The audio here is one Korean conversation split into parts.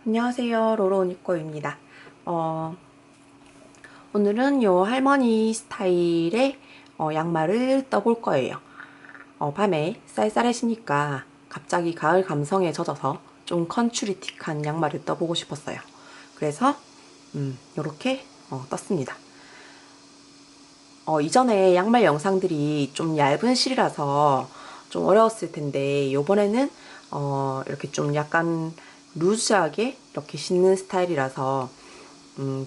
안녕하세요. 로로니꼬입니다. 오늘은 요 할머니 스타일의 양말을 떠볼 거예요. 밤에 쌀쌀해지니까 갑자기 가을 감성에 젖어서 좀 컨츄리틱한 양말을 떠보고 싶었어요. 그래서 요렇게 떴습니다. 이전에 양말 영상들이 좀 얇은 실이라서 좀 어려웠을 텐데 요번에는 이렇게 좀 약간 루즈하게 이렇게 신는 스타일이라서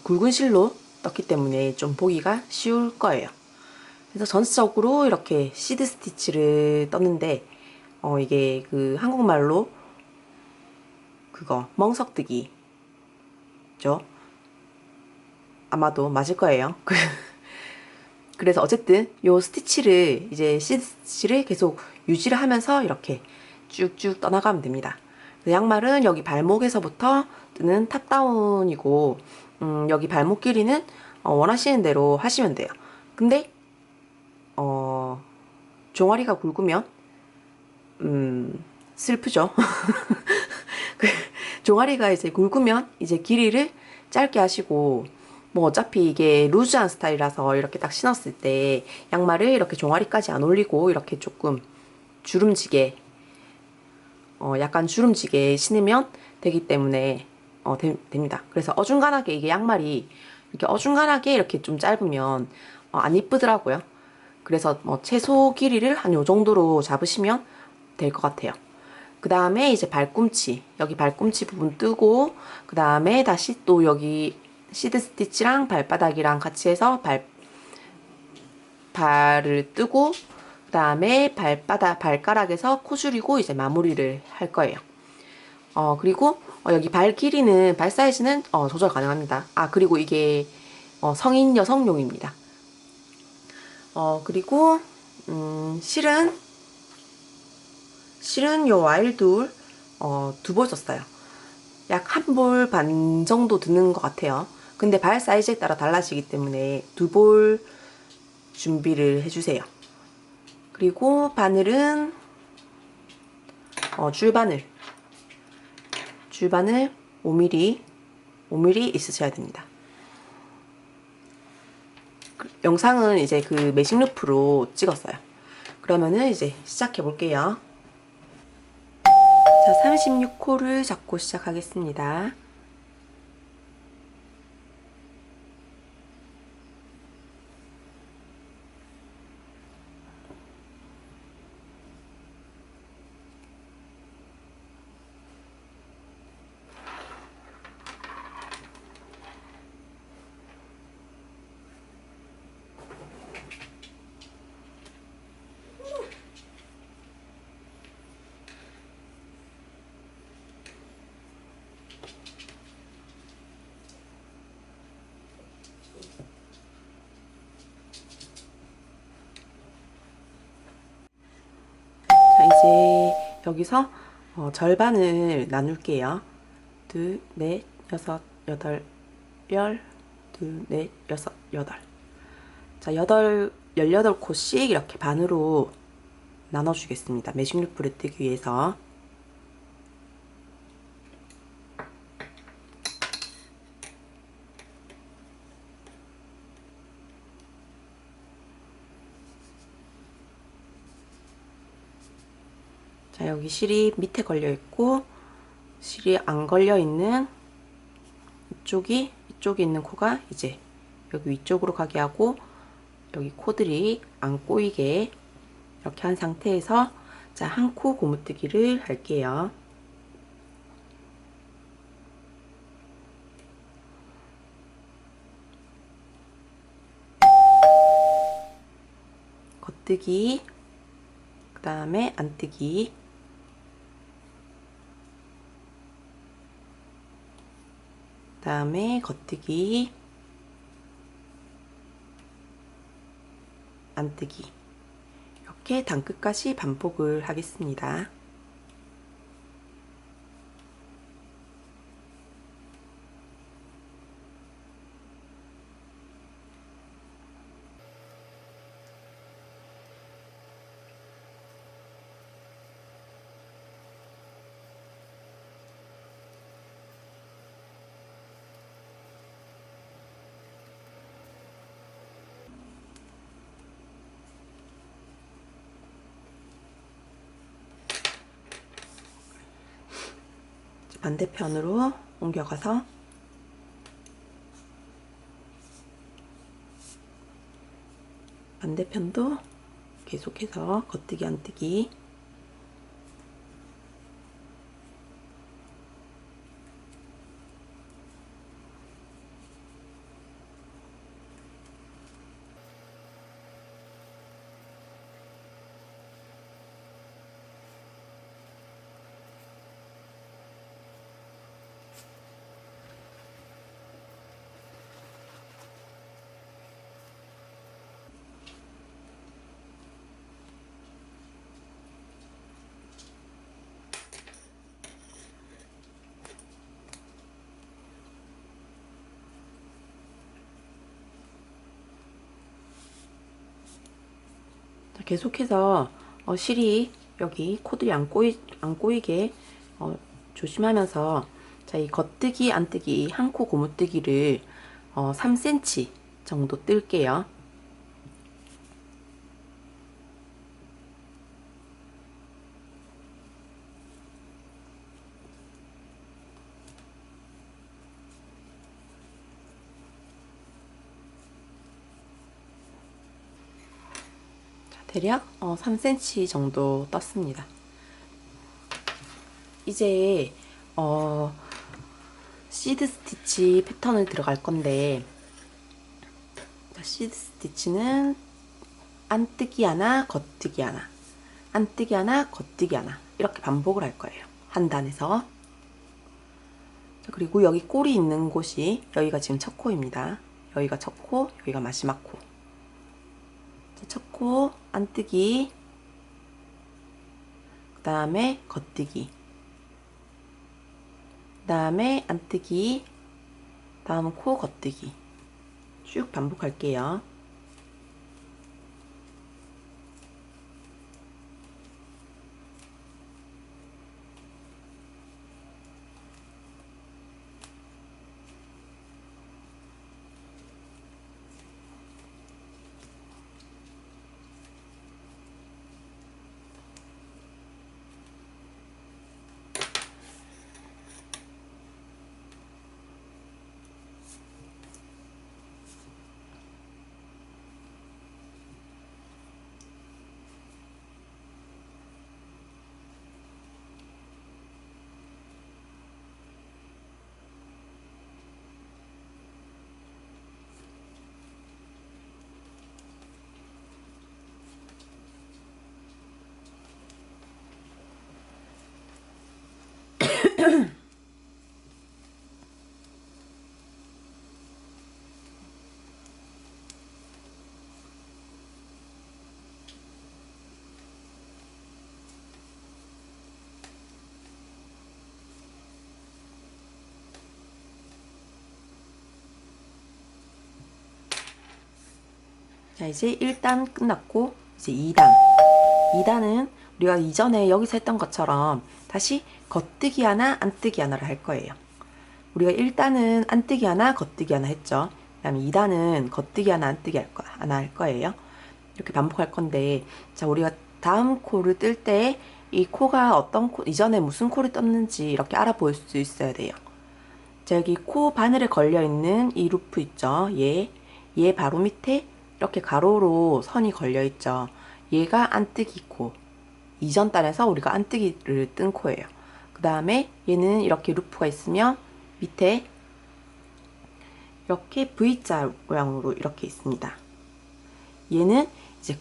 굵은 실로 떴기 때문에 좀 보기가 쉬울 거예요. 그래서 전체적으로 이렇게 시드 스티치를 떴는데 이게 그 한국말로 그거 멍석뜨기죠. 아마도 맞을 거예요. 그래서 어쨌든 요 스티치를 이제 시드 스티치를 계속 유지를 하면서 이렇게 쭉쭉 떠나가면 됩니다. 양말은 여기 발목에서부터 뜨는 탑다운이고 여기 발목 길이는 원하시는 대로 하시면 돼요. 근데 종아리가 굵으면 슬프죠. 그 종아리가 이제 굵으면 이제 길이를 짧게 하시고 뭐 어차피 이게 루즈한 스타일이라서 이렇게 딱 신었을 때 양말을 이렇게 종아리까지 안 올리고 이렇게 조금 주름지게 약간 주름지게 신으면 되기 때문에 됩니다. 그래서 어중간하게 이게 양말이 이렇게 어중간하게 이렇게 좀 짧으면 안 이쁘더라고요. 그래서 뭐 최소 길이를 한 요 정도로 잡으시면 될 것 같아요. 그 다음에 이제 발꿈치, 여기 발꿈치 부분 뜨고, 그 다음에 다시 또 여기 시드 스티치랑 발바닥이랑 같이 해서 발을 뜨고, 그 다음에 발가락에서 코 줄이고 이제 마무리를 할 거예요. 그리고 여기 발 길이는, 발 사이즈는 조절 가능합니다. 아, 그리고 이게 성인 여성용입니다. 그리고, 실은 요 와일돌, 두 볼 썼어요. 약 한 볼 반 정도 드는 것 같아요. 근데 발 사이즈에 따라 달라지기 때문에 두 볼 준비를 해주세요. 그리고 바늘은 줄바늘 5mm 있으셔야 됩니다. 영상은 이제 그 매직 루프로 찍었어요. 그러면은 이제 시작해 볼게요. 자, 36호를 잡고 시작하겠습니다. 자, 이제 여기서 절반을 나눌게요. 둘, 넷, 여섯, 여덟, 열, 둘, 넷, 여섯, 여덟. 자, 18콧씩 이렇게 반으로 나눠주겠습니다. 매직 루프를 뜨기 위해서. 자, 여기 실이 밑에 걸려 있고, 실이 안 걸려 있는 이쪽에 있는 코가 이제 여기 위쪽으로 가게 하고, 여기 코들이 안 꼬이게 이렇게 한 상태에서 자, 한 코 고무뜨기를 할게요. 겉뜨기, 그 다음에 안뜨기, 그 다음에 겉뜨기, 안뜨기. 이렇게 단끝까지 반복을 하겠습니다. 반대편으로 옮겨가서 반대편도 계속해서 겉뜨기 안뜨기. 계속해서 실이 여기 코들이 안 꼬이게 조심하면서, 자, 이 겉뜨기 안뜨기 한 코 고무뜨기를 3cm 정도 뜰게요. 대략 3cm 정도 떴습니다. 이제 시드 스티치 패턴을 들어갈 건데, 시드 스티치는 안뜨기 하나, 겉뜨기 하나, 안뜨기 하나, 겉뜨기 하나 이렇게 반복을 할 거예요. 한 단에서. 그리고 여기 꼬리 있는 곳이 여기가 지금 첫 코입니다. 여기가 첫 코, 여기가 마지막 코. 첫 코 안뜨기, 그 다음에 겉뜨기, 그 다음에 안뜨기, 다음 코 겉뜨기 쭉 반복할게요. 자, 이제 1단 끝났고, 이제 2단. 2단은 우리가 이전에 여기서 했던 것처럼 다시 겉뜨기 하나, 안뜨기 하나를 할 거예요. 우리가 1단은 안뜨기 하나, 겉뜨기 하나 했죠. 그 다음에 2단은 겉뜨기 하나, 안뜨기 하나 할 거예요. 이렇게 반복할 건데, 자, 우리가 다음 코를 뜰 때 이 코가 어떤 코, 이전에 무슨 코를 떴는지 이렇게 알아볼 수 있어야 돼요. 자, 여기 코 바늘에 걸려있는 이 루프 있죠. 얘 바로 밑에 이렇게 가로로 선이 걸려있죠. 얘가 안뜨기 코. 이전 단에서 우리가 안뜨기를 뜬 코예요. 그 다음에 얘는 이렇게 루프가 있으면 밑에 이렇게 V자 모양으로 이렇게 있습니다. 얘는 이제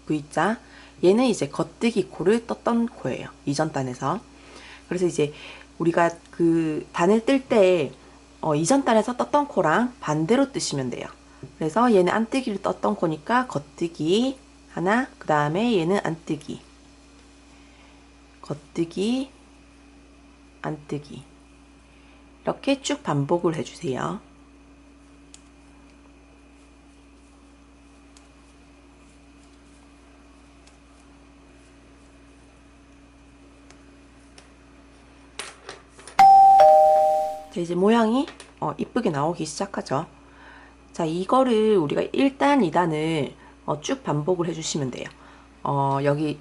V자, 얘는 이제 겉뜨기 코를 떴던 코예요. 이전 단에서. 그래서 이제 우리가 그 단을 뜰 때 이전 단에서 떴던 코랑 반대로 뜨시면 돼요. 그래서 얘는 안뜨기를 떴던 코니까 겉뜨기 하나, 그 다음에 얘는 안뜨기, 겉뜨기, 안뜨기 이렇게 쭉 반복을 해주세요. 자, 이제 모양이 이쁘게 나오기 시작하죠. 자, 이거를 우리가 1단, 2단을 쭉 반복을 해주시면 돼요.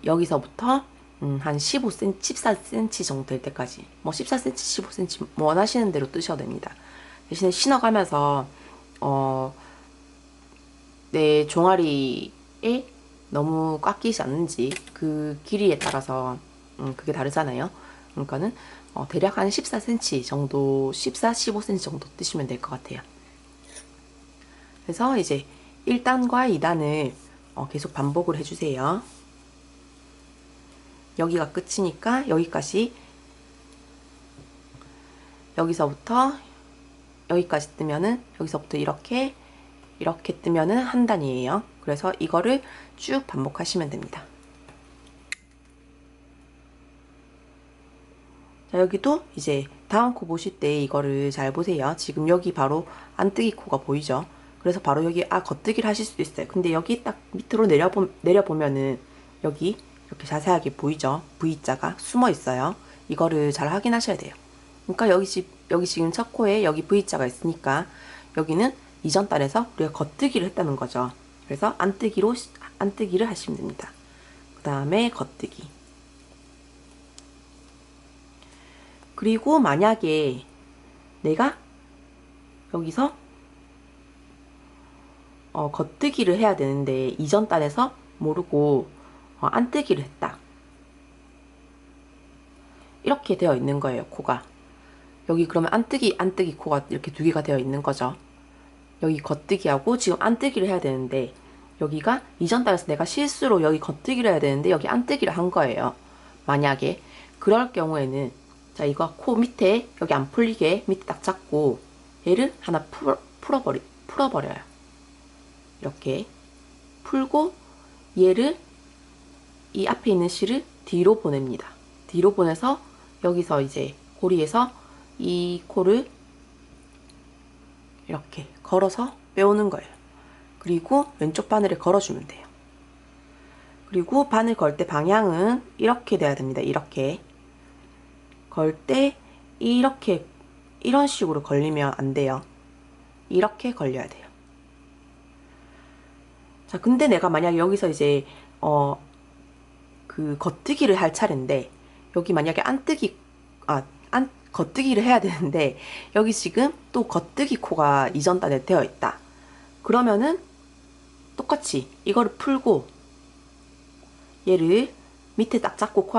여기서부터 한 15cm, 14cm 정도 될 때까지, 뭐 14cm, 15cm 뭐 원하시는 대로 뜨셔도 됩니다. 대신에 신어가면서 내 종아리에 너무 꽉 끼지 않는지 그 길이에 따라서 그게 다르잖아요. 그러니까는 대략 한 14cm 정도, 14, 15cm 정도 뜨시면 될 것 같아요. 그래서 이제 1단과 2단을 계속 반복을 해주세요. 여기가 끝이니까 여기까지, 여기서부터 여기까지 뜨면은, 여기서부터 이렇게 뜨면은 한 단이에요. 그래서 이거를 쭉 반복하시면 됩니다. 자, 여기도 이제 다음 코 보실 때 이거를 잘 보세요. 지금 여기 바로 안뜨기 코가 보이죠? 그래서 바로 여기 겉뜨기를 하실 수도 있어요. 근데 여기 딱 밑으로 내려보면은 여기 이렇게 자세하게 보이죠? V자가 숨어 있어요. 이거를 잘 확인하셔야 돼요. 그러니까 여기 지금 첫 코에 여기 V자가 있으니까 여기는 이전 단에서 우리가 겉뜨기를 했다는 거죠. 그래서 안뜨기를 하시면 됩니다. 그 다음에 겉뜨기. 그리고 만약에 내가 여기서 겉뜨기를 해야 되는데 이전 단에서 모르고 안뜨기를 했다. 이렇게 되어 있는 거예요, 코가. 여기 그러면 안뜨기 코가 이렇게 두 개가 되어 있는 거죠. 여기 겉뜨기하고 지금 안뜨기를 해야 되는데 여기가 이전 달에서 내가 실수로 여기 겉뜨기를 해야 되는데 여기 안뜨기를 한 거예요. 만약에 그럴 경우에는 자, 이거 코 밑에 여기 안 풀리게 밑에 딱 잡고 얘를 하나 풀어버려요. 이렇게 풀고 얘를 이 앞에 있는 실을 뒤로 보냅니다. 뒤로 보내서 여기서 이제 고리에서 이 코를 이렇게 걸어서 빼오는 거예요. 그리고 왼쪽 바늘에 걸어주면 돼요. 그리고 바늘 걸 때 방향은 이렇게 돼야 됩니다. 이렇게 걸 때 이렇게 이런 식으로 걸리면 안 돼요. 이렇게 걸려야 돼요. 자, 근데 내가 만약에 여기서 이제 그 겉뜨기를 할 차례인데 여기 만약에 겉뜨기를 해야 되는데 여기 지금 또 겉뜨기 코가 이전 단에 되어 있다. 그러면은 똑같이 이거를 풀고 얘를 밑에 딱 잡고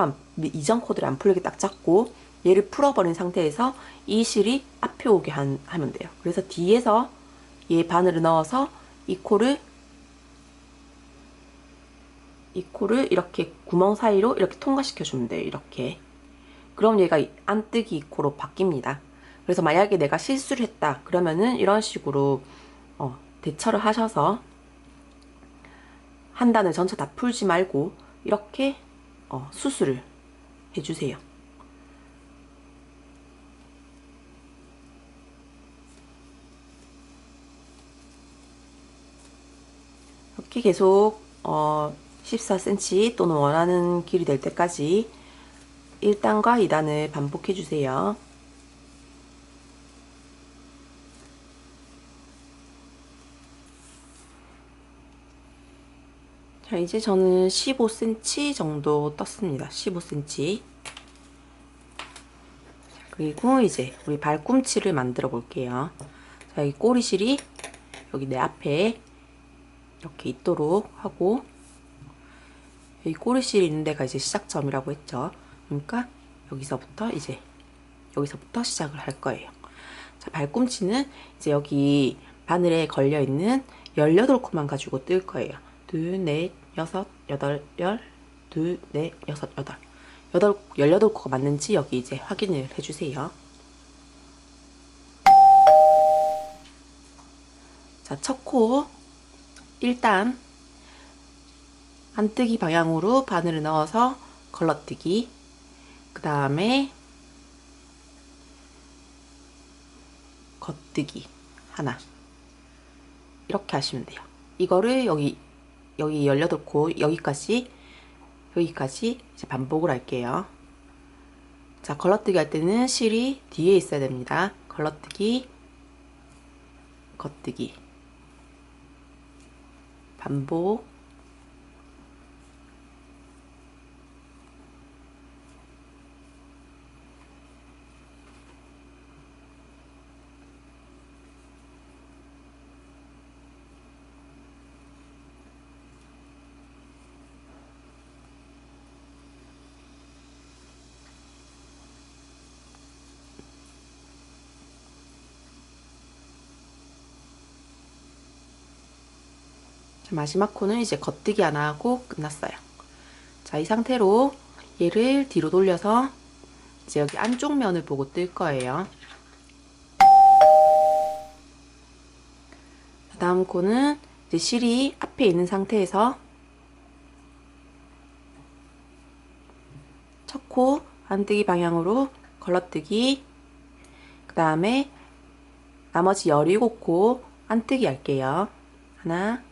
이전 코드를 안 풀리게 딱 잡고 얘를 풀어버린 상태에서 이 실이 앞에 오게 하면 돼요. 그래서 뒤에서 얘 바늘을 넣어서 이 코를 이렇게 구멍 사이로 이렇게 통과시켜 주면 돼요. 이렇게. 그럼 얘가 안뜨기 코로 바뀝니다. 그래서 만약에 내가 실수를 했다 그러면은 이런 식으로 대처를 하셔서 한 단을 전체 다 풀지 말고 이렇게 수술을 해주세요. 이렇게 계속 14cm 또는 원하는 길이 될 때까지 1단과 2단을 반복해 주세요. 자, 이제 저는 15cm 정도 떴습니다. 15cm. 그리고 이제 우리 발꿈치를 만들어 볼게요. 자, 여기 꼬리실이 여기 내 앞에 이렇게 있도록 하고 여기 꼬리실이 있는 데가 이제 시작점이라고 했죠. 그러니까 여기서부터 시작을 할 거예요. 자, 발꿈치는 이제 여기 바늘에 걸려 있는 18코만 가지고 뜰 거예요. 둘, 넷, 여섯, 여덟, 둘, 넷, 여섯, 여덟. 18코가 맞는지 여기 이제 확인을 해주세요. 자, 첫 코 1단 안뜨기 방향으로 바늘을 넣어서 걸러뜨기. 그 다음에 겉뜨기 하나. 이렇게 하시면 돼요. 이거를 여기 18코 여기까지 이제 반복을 할게요. 자, 걸러뜨기 할 때는 실이 뒤에 있어야 됩니다. 걸러뜨기, 겉뜨기, 반복, 마지막 코는 이제 겉뜨기 하나 하고 끝났어요. 자, 이 상태로 얘를 뒤로 돌려서 이제 여기 안쪽 면을 보고 뜰 거예요. 다음 코는 이제 실이 앞에 있는 상태에서 첫 코 안뜨기 방향으로 걸러뜨기, 그 다음에 나머지 17코 안뜨기 할게요. 하나,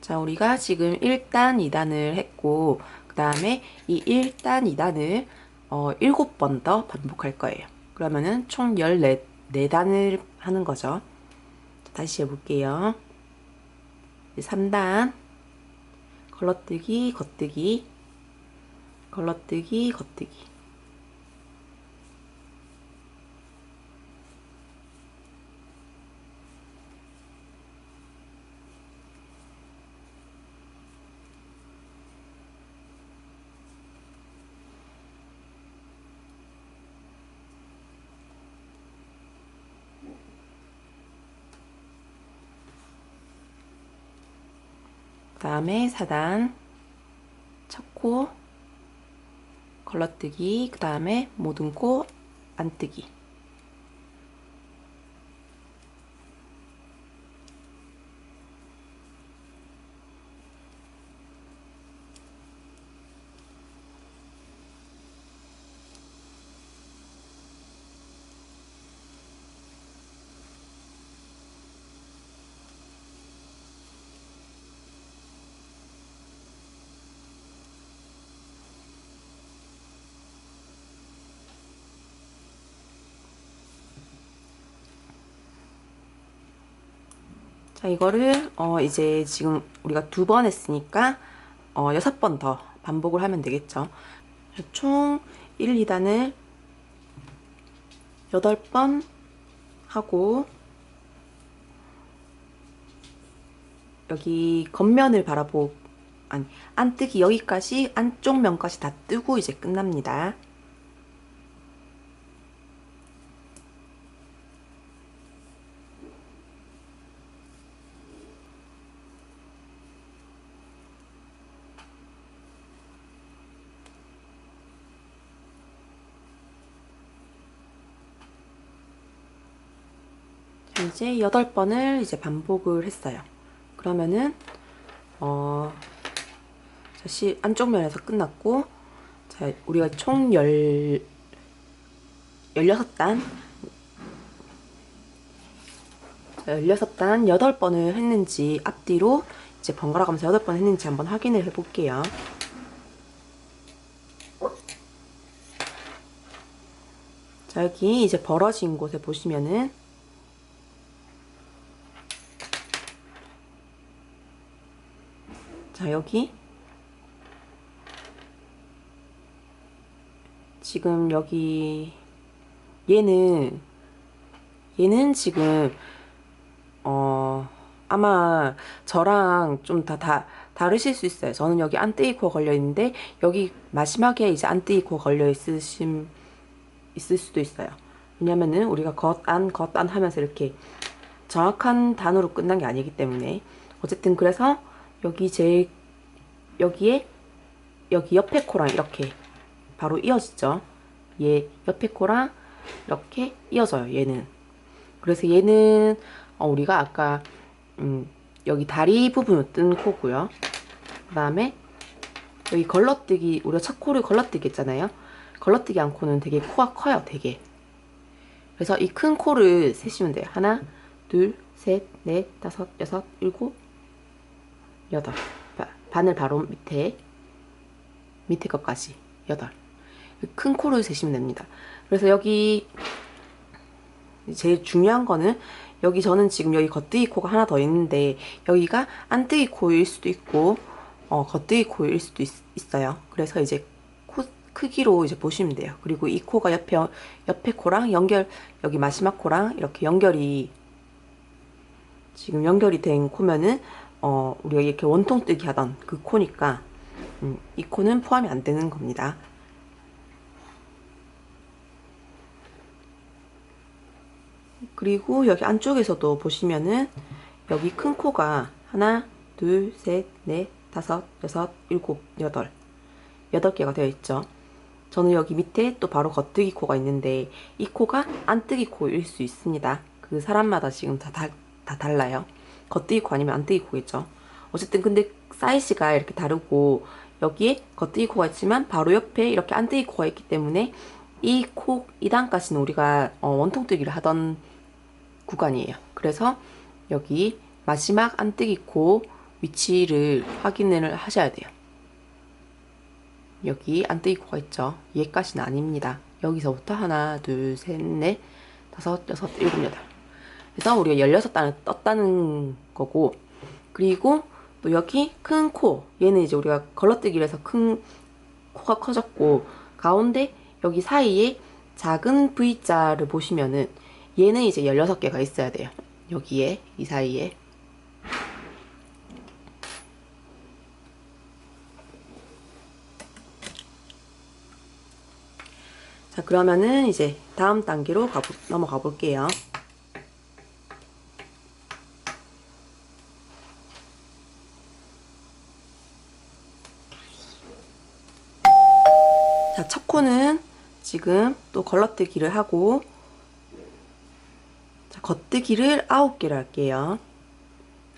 자, 우리가 지금 1단, 2단을 했고, 그 다음에 이 1단, 2단을 7번 더 반복할 거예요. 그러면은 총 14단을 하는 거죠. 자, 다시 해볼게요. 3단, 걸러뜨기, 겉뜨기, 걸러뜨기, 겉뜨기. 그 다음에 4단, 첫 코, 걸러뜨기, 그 다음에 모든 코 안뜨기. 자, 이거를 이제 지금 우리가 2번 했으니까 6번 더 반복을 하면 되겠죠. 총 1, 2단을 8번 하고, 여기 겉면을 아니, 안뜨기 여기까지, 안쪽 면까지 다 뜨고 이제 끝납니다. 자, 이제 8번을 이제 반복을 했어요. 그러면은 안쪽 면에서 끝났고, 자, 우리가 총 16단 16단 8번을 했는지, 앞뒤로 이제 번갈아 가면서 8번 했는지 한번 확인을 해볼게요. 자, 여기 이제 벌어진 곳에 보시면은 자, 여기 지금 여기 얘는 지금 아마 저랑 좀 다르실 수 있어요. 저는 여기 안뜨기 코어 걸려 있는데, 여기 마지막에 이제 안뜨기 코어 걸려 있을 수도 있어요. 왜냐면은 우리가 겉안 하면서 이렇게 정확한 단어로 끝난 게 아니기 때문에. 어쨌든 그래서 여기에 여기 옆에 코랑 이렇게 바로 이어지죠. 얘 옆에 코랑 이렇게 이어져요, 얘는. 그래서 얘는 우리가 아까 여기 다리 부분을 뜬 코고요. 그 다음에 여기 걸러뜨기, 우리가 첫 코를 걸러뜨기 했잖아요. 걸러뜨기 한 코는 되게 코가 커요, 되게. 그래서 이 큰 코를 세시면 돼요. 하나, 둘, 셋, 넷, 다섯, 여섯, 일곱, 여덟. 바늘 바로 밑에 것까지 8. 큰 코를 세시면 됩니다. 그래서 여기 제일 중요한 거는 여기 저는 지금 여기 겉뜨기 코가 하나 더 있는데 여기가 안뜨기 코일 수도 있고 겉뜨기 코일 수도 있어요. 그래서 이제 코 크기로 이제 보시면 돼요. 그리고 이 코가 옆에 코랑 여기 마지막 코랑 이렇게 지금 연결이 된 코면은 우리가 이렇게 원통뜨기 하던 그 코니까 이 코는 포함이 안 되는 겁니다. 그리고 여기 안쪽에서도 보시면은 여기 큰 코가 하나, 둘, 셋, 넷, 다섯, 여섯, 일곱, 여덟 8개가 되어 있죠. 저는 여기 밑에 또 바로 겉뜨기 코가 있는데 이 코가 안뜨기 코일 수 있습니다. 그 사람마다 지금 다 달라요. 겉뜨기 코 아니면 안뜨기 코겠죠. 어쨌든 근데 사이즈가 이렇게 다르고 여기에 겉뜨기 코가 있지만 바로 옆에 이렇게 안뜨기 코가 있기 때문에 이 코 2단까지는 우리가 원통뜨기를 하던 구간이에요. 그래서 여기 마지막 안뜨기 코 위치를 확인을 하셔야 돼요. 여기 안뜨기 코가 있죠. 얘까지는 아닙니다. 여기서부터 하나, 둘, 셋, 넷, 다섯, 여섯, 일곱, 여덟. 그래서 우리가 16단을 떴다는 거고, 그리고 또 여기 큰 코, 얘는 이제 우리가 걸러뜨기를 해서 큰 코가 커졌고, 가운데 여기 사이에 작은 V자를 보시면은 얘는 이제 16개가 있어야 돼요. 여기에, 이 사이에. 자, 그러면은 이제 다음 단계로 넘어가 볼게요. 자, 첫 코는 지금 또 걸러뜨기를 하고, 자, 겉뜨기를 9개를 할게요.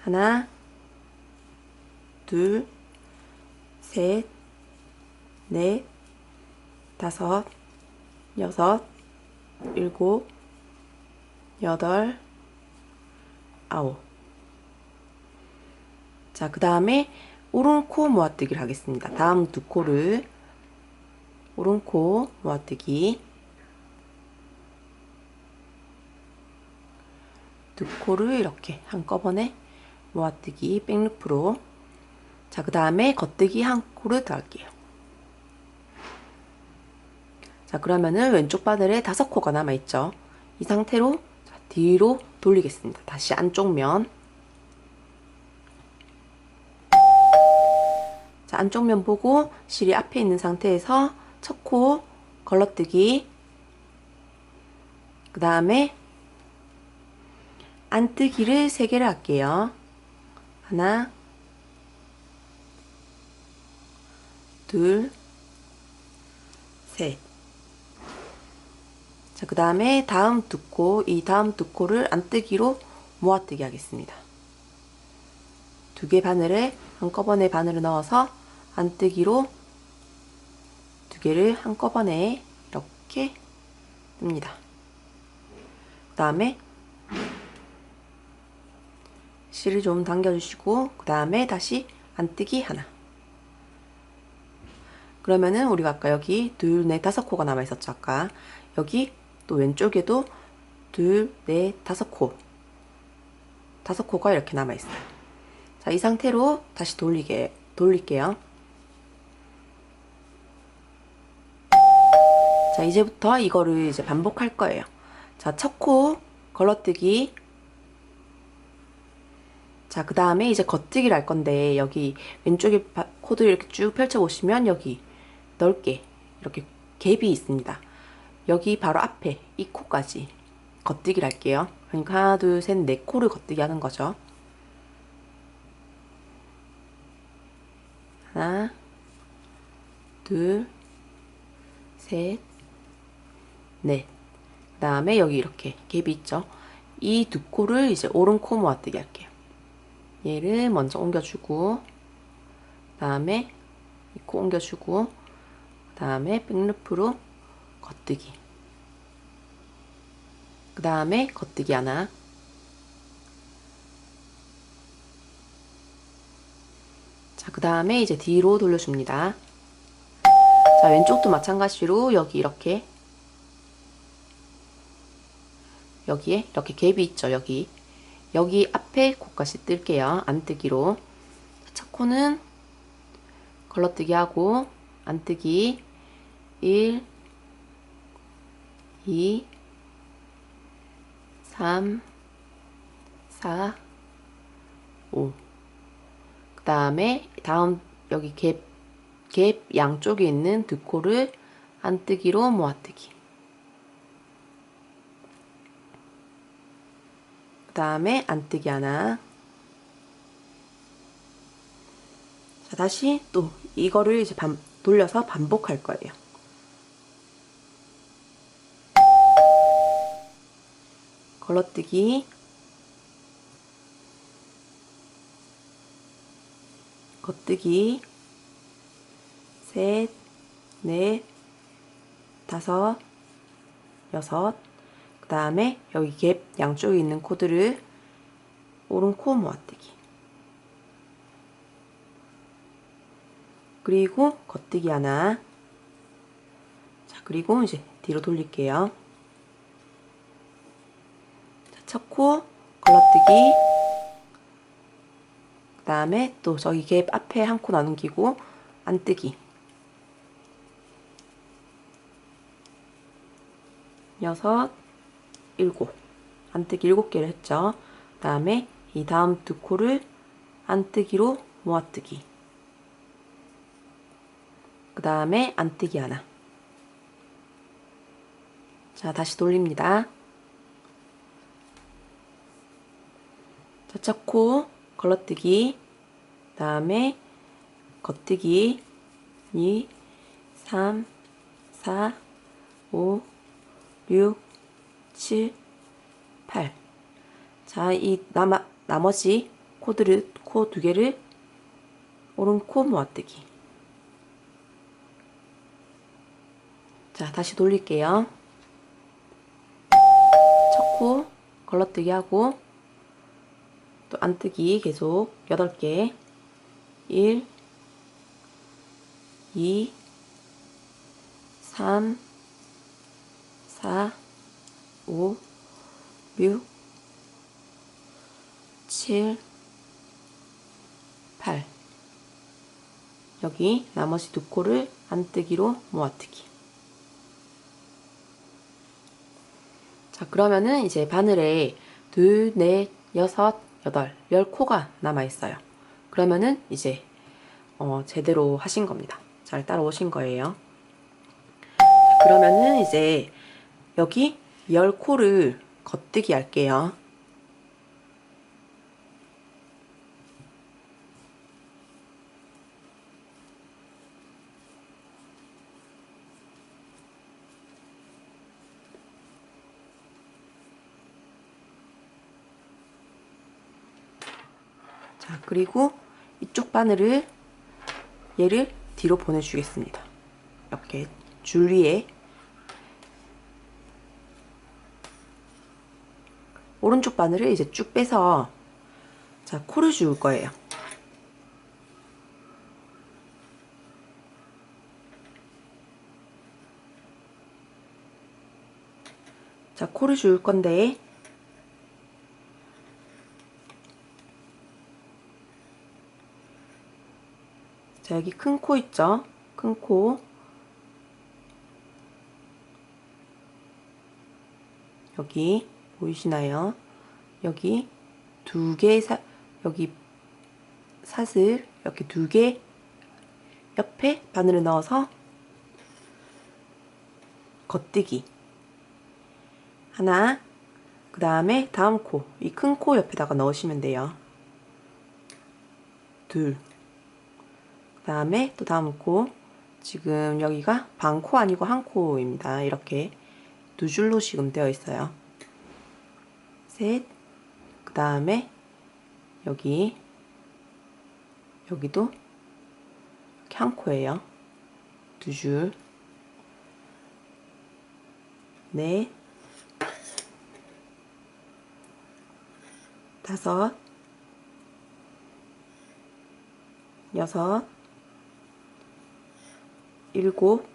하나, 둘, 셋, 넷, 다섯, 여섯, 일곱, 여덟, 아홉. 자, 그 다음에 오른코 모아뜨기를 하겠습니다. 다음 두 코를 오른코 모아뜨기, 두 코를 이렇게 한꺼번에 모아뜨기 백루프로. 자, 그 다음에 겉뜨기 한 코를 더 할게요. 자, 그러면은 왼쪽 바늘에 5코가 남아있죠. 이 상태로 자, 뒤로 돌리겠습니다. 다시 안쪽 면. 자, 안쪽 면 보고 실이 앞에 있는 상태에서 첫 코 걸러뜨기, 그 다음에 안뜨기를 3개를 할게요. 하나, 둘, 셋. 자, 그 다음에 이 다음 두 코를 안뜨기로 모아뜨기 하겠습니다. 2개 바늘에 한꺼번에 바늘을 넣어서 안뜨기로 2개를 한꺼번에 이렇게 뜹니다. 그 다음에 실을 좀 당겨주시고, 그 다음에 다시 안뜨기 하나. 그러면은 우리가 아까 여기 둘, 넷, 5코가 남아있었죠. 아까 여기 또 왼쪽에도 둘, 넷, 5코 5코가 이렇게 남아있어요. 자, 이 상태로 다시 돌릴게요. 자, 이제부터 이거를 이제 반복할 거예요. 자, 첫 코 걸러뜨기. 자, 그 다음에 이제 겉뜨기를 할 건데, 여기 왼쪽에 코드 이렇게 쭉 펼쳐보시면 여기 넓게 이렇게 갭이 있습니다. 여기 바로 앞에 이 코까지 겉뜨기를 할게요. 그러니까 하나, 둘, 셋, 네 코를 겉뜨기 하는 거죠. 하나, 둘, 셋, 넷. 그 다음에 여기 이렇게 갭이 있죠. 이 두 코를 이제 오른 코 모아뜨기 할게요. 얘를 먼저 옮겨주고, 그 다음에 이 코 옮겨주고, 그 다음에 백루프로 겉뜨기, 그 다음에 겉뜨기 하나, 자, 그 다음에 이제 뒤로 돌려줍니다. 자, 자, 왼쪽도 마찬가지로 여기 이렇게 여기에 이렇게 갭이 있죠. 여기 앞에 코까지 뜰게요. 안뜨기로. 첫 코는 걸러뜨기 하고 안뜨기 1, 2, 3, 4, 5. 그 다음에 다음 여기 갭 양쪽에 있는 두 코를 안뜨기로 모아뜨기. 그 다음에 안뜨기 하나. 자, 다시 또 이거를 이제 돌려서 반복할 거예요. 걸러뜨기, 겉뜨기, 셋, 넷, 다섯, 여섯. 그 다음에 여기 갭 양쪽에 있는 코드를 오른 코 모아뜨기. 그리고 겉뜨기 하나. 자, 그리고 이제 뒤로 돌릴게요. 자, 첫 코 걸러뜨기. 그 다음에 또 저기 갭 앞에 한 코 남기고 안뜨기. 여섯, 일곱. 안뜨기 7개를 했죠. 그 다음에 이 다음 두 코를 안뜨기로 모아뜨기. 그 다음에 안뜨기 하나. 자, 다시 돌립니다. 자, 첫 코 걸러뜨기. 그 다음에 겉뜨기. 2, 3, 4, 5, 6, 7, 8. 자, 이 나머지 코 두 개를 오른 코 모아뜨기. 자, 다시 돌릴게요. 첫 코 걸러뜨기 하고 또 안뜨기 계속 8개. 1, 2, 3, 4, 5, 6, 7, 8. 여기 나머지 두 코를 안뜨기로 모아뜨기. 자, 그러면은 이제 바늘에 둘, 넷, 여섯, 여덟, 10코가 남아있어요. 그러면은 이제 제대로 하신 겁니다. 잘 따라오신 거예요. 그러면은 이제 여기 10코를 겉뜨기 할게요. 자, 그리고 이쪽 바늘을 얘를 뒤로 보내주겠습니다. 이렇게 줄 위에 오른쪽 바늘을 이제 쭉 빼서 자, 코를 줄 거예요. 자, 코를 줄 건데 자, 여기 큰 코 있죠? 큰 코 여기 보이시나요? 여기 여기 사슬 이렇게 2개 옆에 바늘을 넣어서 겉뜨기 하나. 그 다음에 다음 코, 이 큰 코 옆에다가 넣으시면 돼요. 둘. 그 다음에 또 다음 코, 지금 여기가 반 코 아니고 한 코입니다. 이렇게 두 줄로 지금 되어 있어요. 셋. 그 다음에 여기도 이렇게 한 코예요. 두 줄. 넷. 다섯. 여섯. 일곱.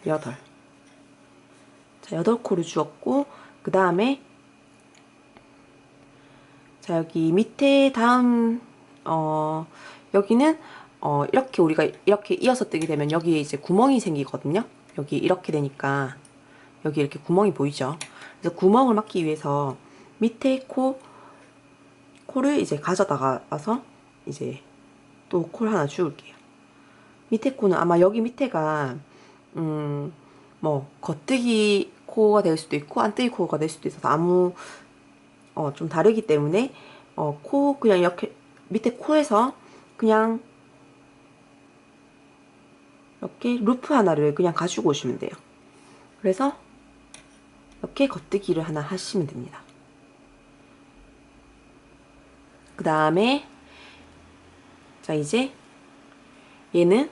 8. 자, 8코를 주었고, 그 다음에 자, 여기 밑에 다음 여기는 이렇게 우리가 이렇게 이어서 뜨게 되면 여기에 이제 구멍이 생기거든요. 여기 이렇게 되니까 여기 이렇게 구멍이 보이죠. 그래서 구멍을 막기 위해서 밑에 코를 이제 가져다가 와서 이제 또 코를 하나 주울게요. 밑에 코는 아마 여기 밑에가 뭐 겉뜨기 코가 될 수도 있고 안뜨기 코가 될 수도 있어서 좀 다르기 때문에 코 그냥 이렇게 밑에 코에서 그냥 이렇게 루프 하나를 그냥 가지고 오시면 돼요. 그래서 이렇게 겉뜨기를 하나 하시면 됩니다. 그 다음에 자 이제 얘는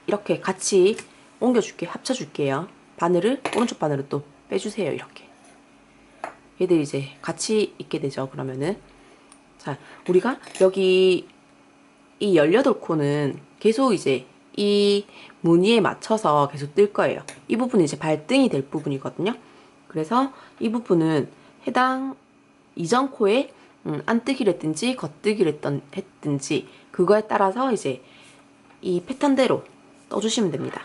이렇게 같이 옮겨줄게요. 합쳐줄게요. 바늘을 오른쪽 바늘을 또 빼주세요. 이렇게 얘들 이제 같이 있게 되죠. 그러면은 자 우리가 여기 이 18코는 계속 이제 이 무늬에 맞춰서 계속 뜰 거예요. 이 부분은 이제 발등이 될 부분이거든요. 그래서 이 부분은 해당 이전 코에 안뜨기를 했든지 겉뜨기를 했든지 그거에 따라서 이제 이 패턴대로 떠주시면 됩니다.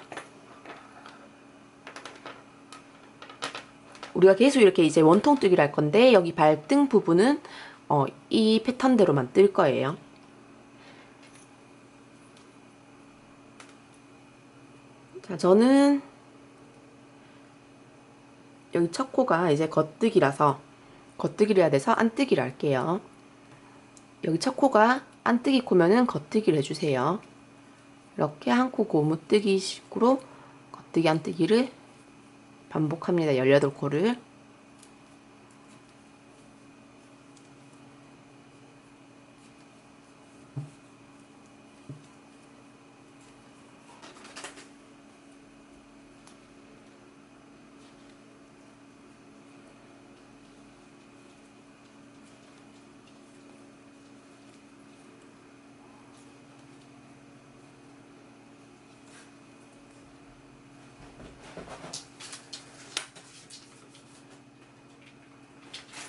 우리가 계속 이렇게 이제 원통뜨기를 할 건데 여기 발등 부분은 이 패턴대로만 뜰 거예요. 자, 저는 여기 첫 코가 이제 겉뜨기라서 겉뜨기를 해야 돼서 안뜨기를 할게요. 여기 첫 코가 안뜨기 코면은 겉뜨기를 해주세요. 이렇게 한 코 고무뜨기 식으로 겉뜨기 안뜨기를 반복합니다. 18코를.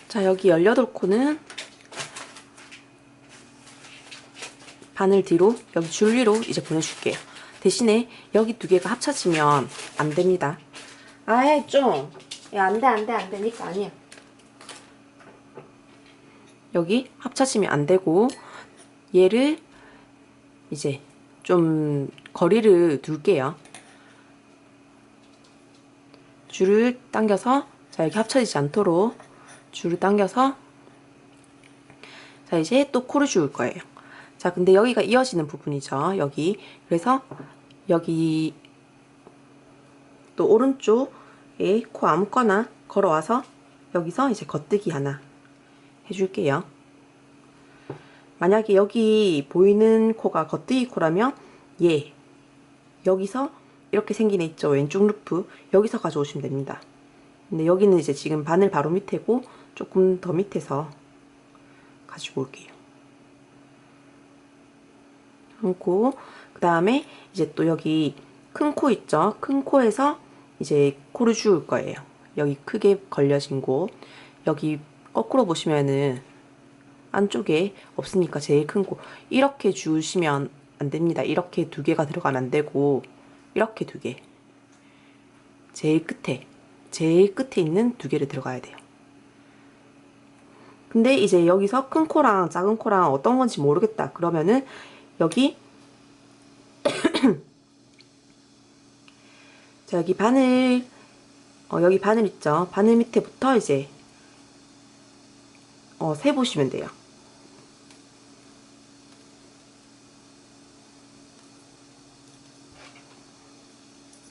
자, 여기 18코는 바늘 뒤로 여기 줄 위로 이제 보내줄게요. 대신에 여기 두 개가 합쳐지면 안 됩니다. 아이 좀 야, 안 되니까 아니야. 여기 합쳐지면 안 되고 얘를 이제 좀 거리를 둘게요. 줄을 당겨서 자 여기 합쳐지지 않도록 줄을 당겨서 자 이제 또 코를 주울 거예요. 자 근데 여기가 이어지는 부분이죠. 여기 그래서 여기 또 오른쪽에 코 아무거나 걸어와서 여기서 이제 겉뜨기 하나 해줄게요. 만약에 여기 보이는 코가 겉뜨기 코라면 얘 여기서 이렇게 생긴 애 있죠. 왼쪽 루프 여기서 가져오시면 됩니다. 근데 여기는 이제 지금 바늘 바로 밑에고 조금 더 밑에서 가지고 올게요. 한 코, 그 다음에 이제 또 여기 큰 코 있죠. 큰 코에서 이제 코를 주울 거예요. 여기 크게 걸려진 곳 여기 거꾸로 보시면은 안쪽에 없으니까 제일 큰 코 이렇게 주우시면 안 됩니다. 이렇게 두 개가 들어가면 안 되고 이렇게 두 개 제일 끝에 있는 두 개를 들어가야 돼요. 근데 이제 여기서 큰 코랑 작은 코랑 어떤 건지 모르겠다 그러면은 여기 자 여기 바늘 여기 바늘 있죠. 바늘 밑에부터 이제 세 보시면 돼요.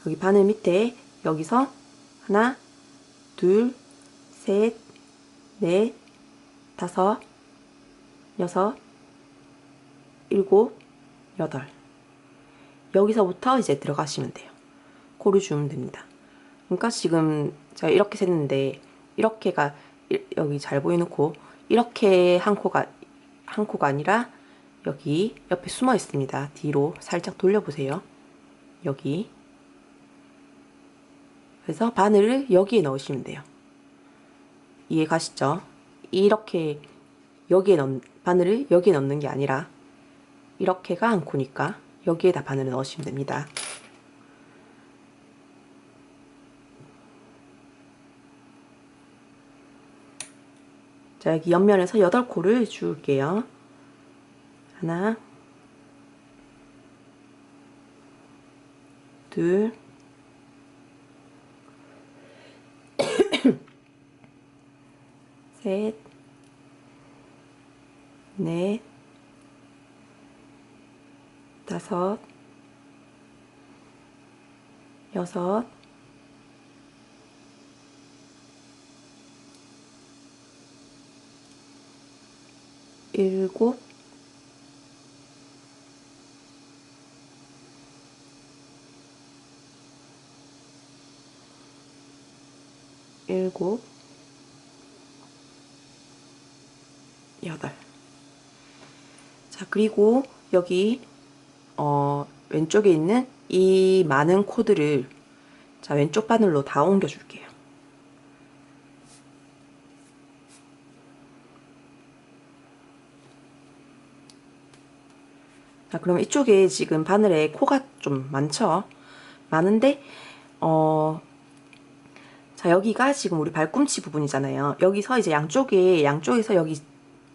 여기 바늘 밑에 여기서 하나, 둘, 셋, 넷, 다섯, 여섯, 일곱, 여덟. 여기서부터 이제 들어가시면 돼요. 코를 주면 됩니다. 그러니까 지금 제가 이렇게 셌는데 이렇게가 여기 잘 보이는 코 이렇게 한 코가 아니라 여기 옆에 숨어 있습니다. 뒤로 살짝 돌려보세요. 여기 그래서 바늘을 여기에 넣으시면 돼요. 이해 가시죠? 이렇게 바늘을 여기에 넣는 게 아니라 이렇게가 않고니까 여기에다 바늘을 넣으시면 됩니다. 자, 여기 옆면에서 8코를 줄게요. 하나, 둘, 셋, 넷, 다섯, 여섯, 일곱, 여덟. 자, 그리고 여기 왼쪽에 있는 이 많은 코드를 자, 왼쪽 바늘로 다 옮겨 줄게요. 자, 그럼 이쪽에 지금 바늘에 코가 좀 많죠? 많은데 자, 여기가 지금 우리 발꿈치 부분이잖아요. 여기서 이제 양쪽에서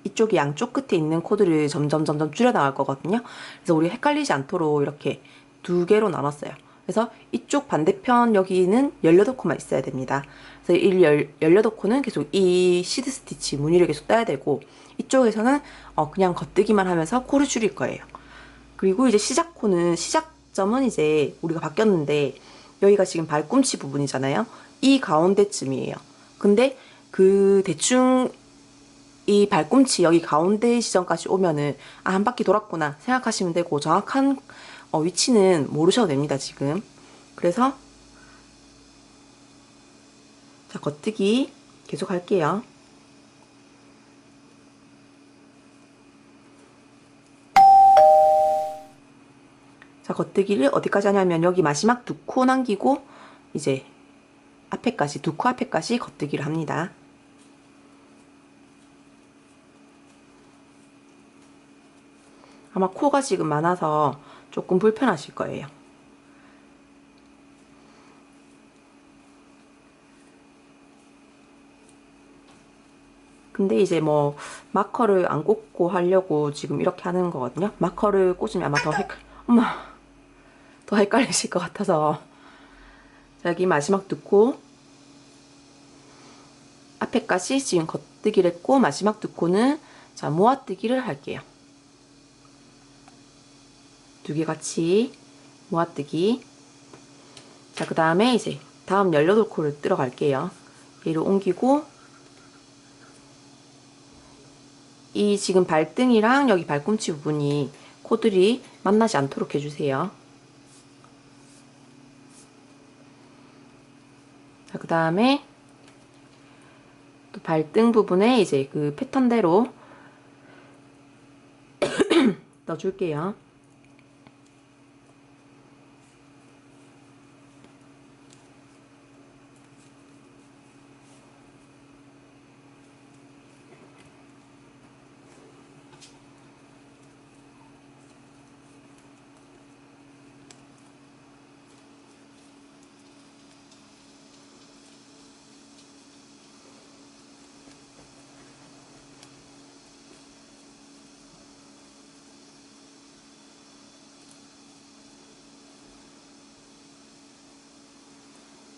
이쪽이 양쪽 끝에 있는 코드를 점점 줄여 나갈 거거든요. 그래서 우리 헷갈리지 않도록 이렇게 2개로 나눴어요. 그래서 이쪽 반대편 여기는 18코만 있어야 됩니다. 그래서 이 18코는 계속 이 시드 스티치 무늬를 계속 따야 되고, 이쪽에서는 그냥 겉뜨기만 하면서 코를 줄일 거예요. 그리고 이제 시작점은 이제 우리가 바뀌었는데, 여기가 지금 발꿈치 부분이잖아요. 이 가운데쯤이에요. 근데 그 대충 이 발꿈치 여기 가운데 지점까지 오면은 한 바퀴 돌았구나 생각하시면 되고, 정확한 위치는 모르셔도 됩니다, 지금. 그래서 자, 겉뜨기 계속 할게요. 자, 겉뜨기를 어디까지 하냐면 여기 마지막 2코 남기고 이제 앞에까지, 2코 앞에까지 겉뜨기를 합니다. 아마 코가 지금 많아서 조금 불편하실 거예요. 근데 이제 뭐 마커를 안 꽂고 하려고 지금 이렇게 하는 거거든요. 마커를 꽂으면 아마 더 헷갈리실 것 같아서. 자, 여기 마지막 2코 앞에까지 지금 겉뜨기를 했고, 마지막 2코는 자, 모아뜨기를 할게요. 2개 같이 모아뜨기. 자, 그 다음에 이제 다음 18코를 뜨러 갈게요. 얘를 옮기고, 이 지금 발등이랑 여기 발꿈치 부분이 코들이 만나지 않도록 해주세요. 자, 그 다음에 또 발등 부분에 이제 그 패턴대로 넣어줄게요.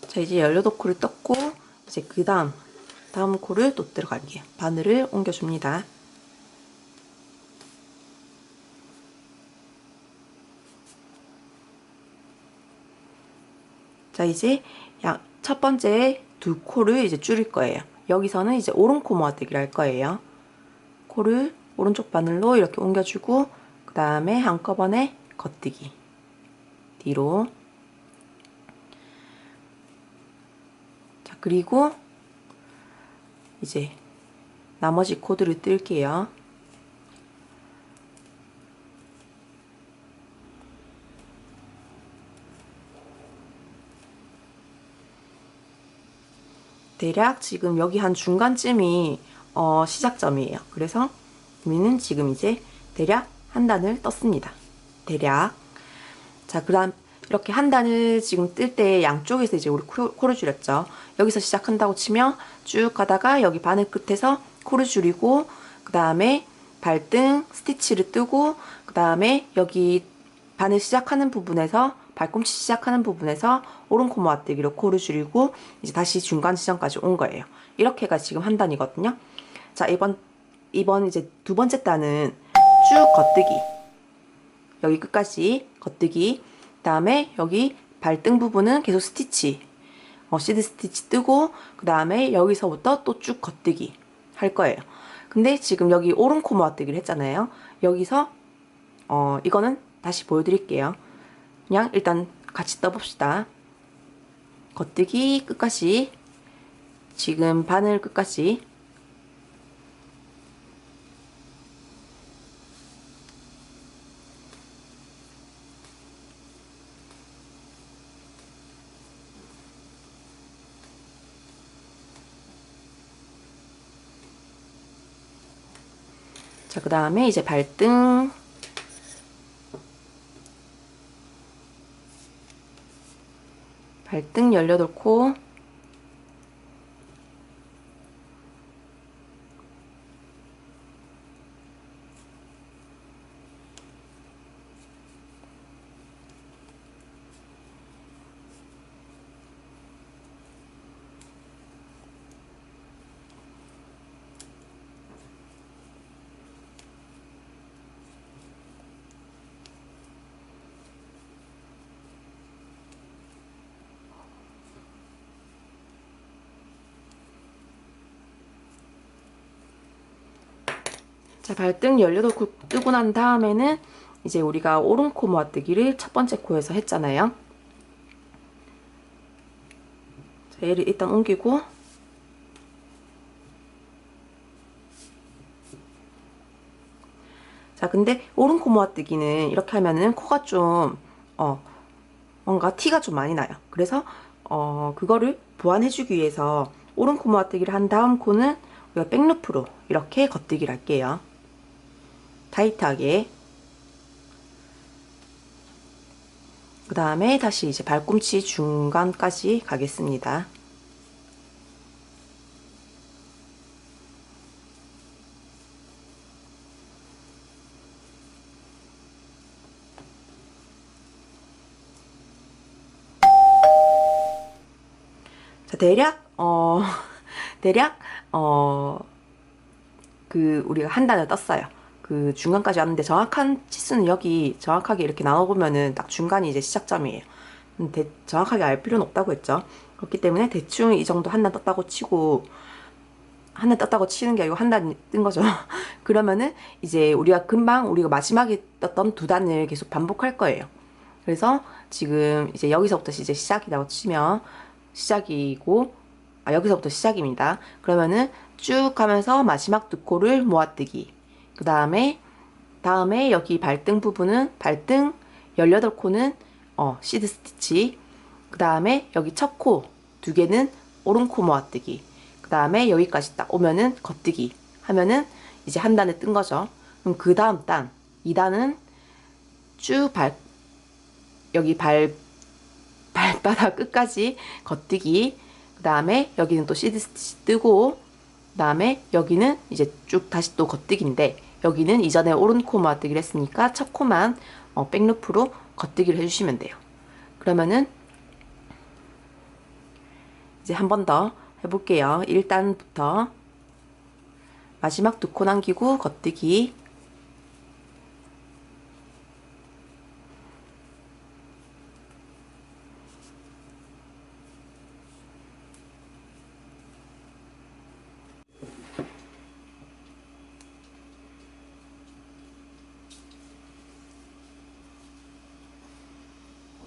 자, 이제 18코를 떴고, 이제 그 다음 코를 또 들어갈게요. 바늘을 옮겨줍니다. 자, 이제 첫 번째 2코를 이제 줄일 거예요. 여기서는 이제 오른코 모아뜨기를 할 거예요. 코를 오른쪽 바늘로 이렇게 옮겨주고, 그 다음에 한꺼번에 겉뜨기. 뒤로. 자, 그리고 이제 나머지 코드를 뜰게요. 대략 지금 여기 한 중간쯤이 시작점이에요. 그래서 우리는 지금 이제 대략 한 단을 떴습니다. 대략. 자, 그다음 이렇게 한 단을 지금 뜰 때 양쪽에서 이제 우리 코를 줄였죠. 여기서 시작한다고 치면 쭉 가다가 여기 바늘 끝에서 코를 줄이고, 그 다음에 발등 스티치를 뜨고, 그 다음에 여기 바늘 시작하는 부분에서, 발꿈치 시작하는 부분에서 오른코 모아뜨기로 코를 줄이고 이제 다시 중간 지점까지 온 거예요. 이렇게가 지금 한 단이거든요. 자, 이번 이제 두 번째 단은 쭉 겉뜨기, 여기 끝까지 겉뜨기, 그 다음에 여기 발등 부분은 계속 스티치, 시드 스티치 뜨고, 그 다음에 여기서부터 또 쭉 겉뜨기 할 거예요. 근데 지금 여기 오른코 모아뜨기를 했잖아요. 여기서 이거는 다시 보여드릴게요. 그냥 일단 같이 떠봅시다. 겉뜨기 끝까지, 지금 바늘 끝까지. 자, 그 다음에 이제 발등, 발등 18코, 자, 발등 18코 뜨고 난 다음에는 이제 우리가 오른코 모아뜨기를 첫 번째 코에서 했잖아요. 자, 얘를 일단 옮기고, 자, 근데 오른코 모아뜨기는 이렇게 하면은 코가 좀 뭔가 티가 좀 많이 나요. 그래서 그거를 보완해주기 위해서 오른코 모아뜨기를 한 다음 코는 우리가 백루프로 이렇게 겉뜨기를 할게요. 타이트하게. 그 다음에 다시 이제 발꿈치 중간까지 가겠습니다. 자, 대략 우리가 한 단을 떴어요. 그 중간까지 왔는데 정확한 치수는 여기 정확하게 이렇게 나눠보면은 딱 중간이 이제 시작점이에요. 정확하게 알 필요는 없다고 했죠. 그렇기 때문에 대충 이 정도 한 단 떴다고 치고, 한 단 떴다고 치는 게 아니고 한 단 뜬 거죠. 그러면은 이제 우리가 마지막에 떴던 두 단을 계속 반복할 거예요. 그래서 지금 이제 여기서부터 이제 시작이라고 치면 시작이고, 여기서부터 시작입니다. 그러면은 쭉 가면서 마지막 두 코를 모아뜨기. 그 다음에 여기 발등 부분은 발등 18코는 시드 스티치. 그 다음에 여기 첫 코 두 개는 오른코 모아뜨기. 그 다음에 여기까지 딱 오면은 겉뜨기 하면은 이제 한 단을 뜬 거죠. 그럼 그 다음 단 2단은 쭉 여기 발바닥 끝까지 겉뜨기. 그 다음에 여기는 또 시드 스티치 뜨고, 그 다음에 여기는 이제 쭉 다시 또 겉뜨기인데, 여기는 이전에 오른코 모아뜨기를 했으니까 첫 코만 백루프로 겉뜨기를 해주시면 돼요. 그러면은 이제 한 번 더 해볼게요. 1단부터 마지막 두 코 남기고 겉뜨기.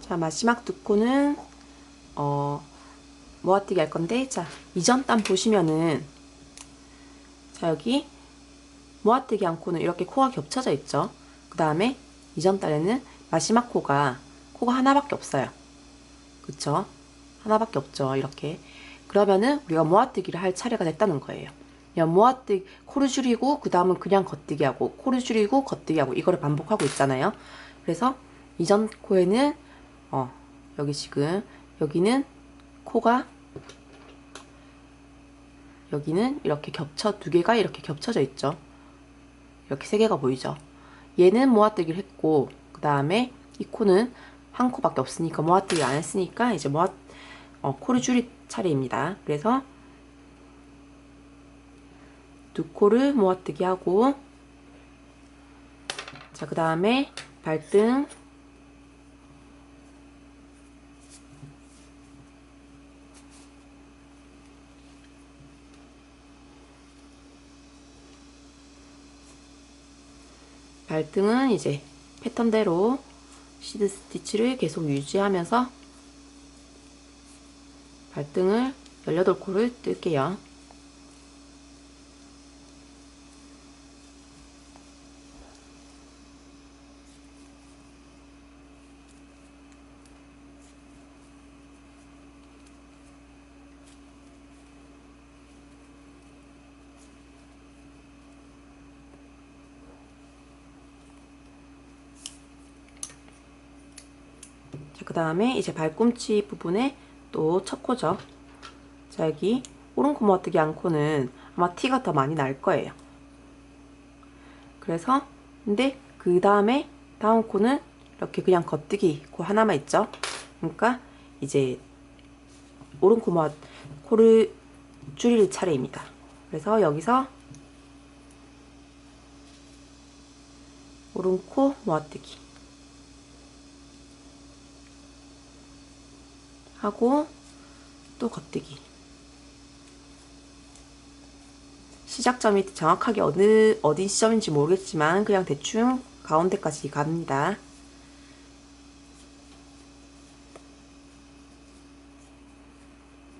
자, 마지막 두 코는 모아뜨기 할 건데, 자, 이전 단 보시면은, 자, 여기 모아뜨기 한 코는 이렇게 코가 겹쳐져 있죠. 그 다음에 이전 단에는 마지막 코가 하나밖에 없어요. 그쵸? 하나밖에 없죠. 이렇게. 그러면은 우리가 모아뜨기를 할 차례가 됐다는 거예요. 그냥 모아뜨기, 코를 줄이고 그 다음은 그냥 걷뜨기 하고 코를 줄이고 걷뜨기 하고 이거를 반복하고 있잖아요. 그래서 이전 코에는 여기 지금 여기는 코가 여기는 이렇게 두 개가 이렇게 겹쳐져 있죠. 이렇게 세 개가 보이죠. 얘는 모아뜨기를 했고 그 다음에 이 코는 한 코밖에 없으니까 모아뜨기 안 했으니까 이제 코를 줄일 차례입니다. 그래서 두 코를 모아뜨기 하고, 자, 그 다음에 발등, 발등은 이제 패턴대로 시드 스티치를 계속 유지하면서 발등을 18코를 뜰게요. 그 다음에 이제 발꿈치 부분에 또 첫 코죠. 자, 여기 오른코 모아뜨기 한 코는 아마 티가 더 많이 날 거예요. 그래서 근데 그 다음에 다음 코는 이렇게 그냥 겉뜨기 코 하나만 있죠. 그러니까 이제 오른코 코를 줄일 차례입니다. 그래서 여기서 오른코 모아뜨기 하고 또 겉뜨기. 시작점이 정확하게 어디 시점인지 모르겠지만 그냥 대충 가운데까지 갑니다.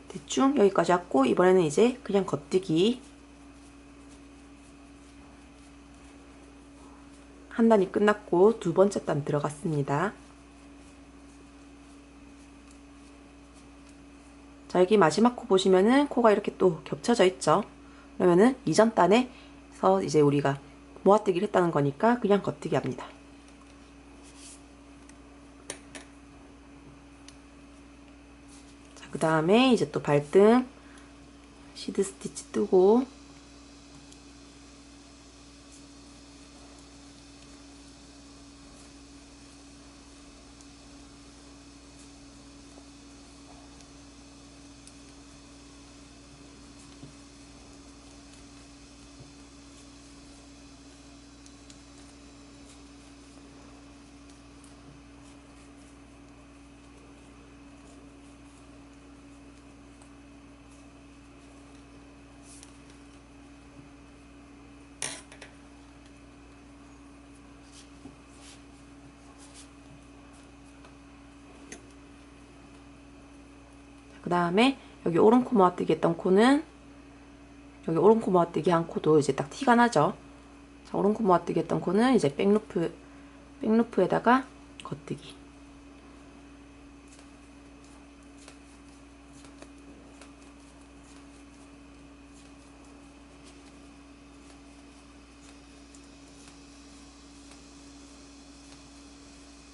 대충 여기까지 왔고 이번에는 이제 그냥 겉뜨기 한 단이 끝났고 두 번째 단 들어갔습니다. 자, 여기 마지막 코 보시면은 코가 이렇게 또 겹쳐져 있죠. 그러면은 이전 단에서 이제 우리가 모아뜨기를 했다는 거니까 그냥 겉뜨기 합니다. 자, 그 다음에 이제 또 발등 시드 스티치 뜨고 그 다음에 여기 오른코 모아뜨기 했던 코는 여기 오른코 모아뜨기 한 코도 이제 딱 티가 나죠. 자, 오른코 모아뜨기 했던 코는 이제 백루프에다가 겉뜨기.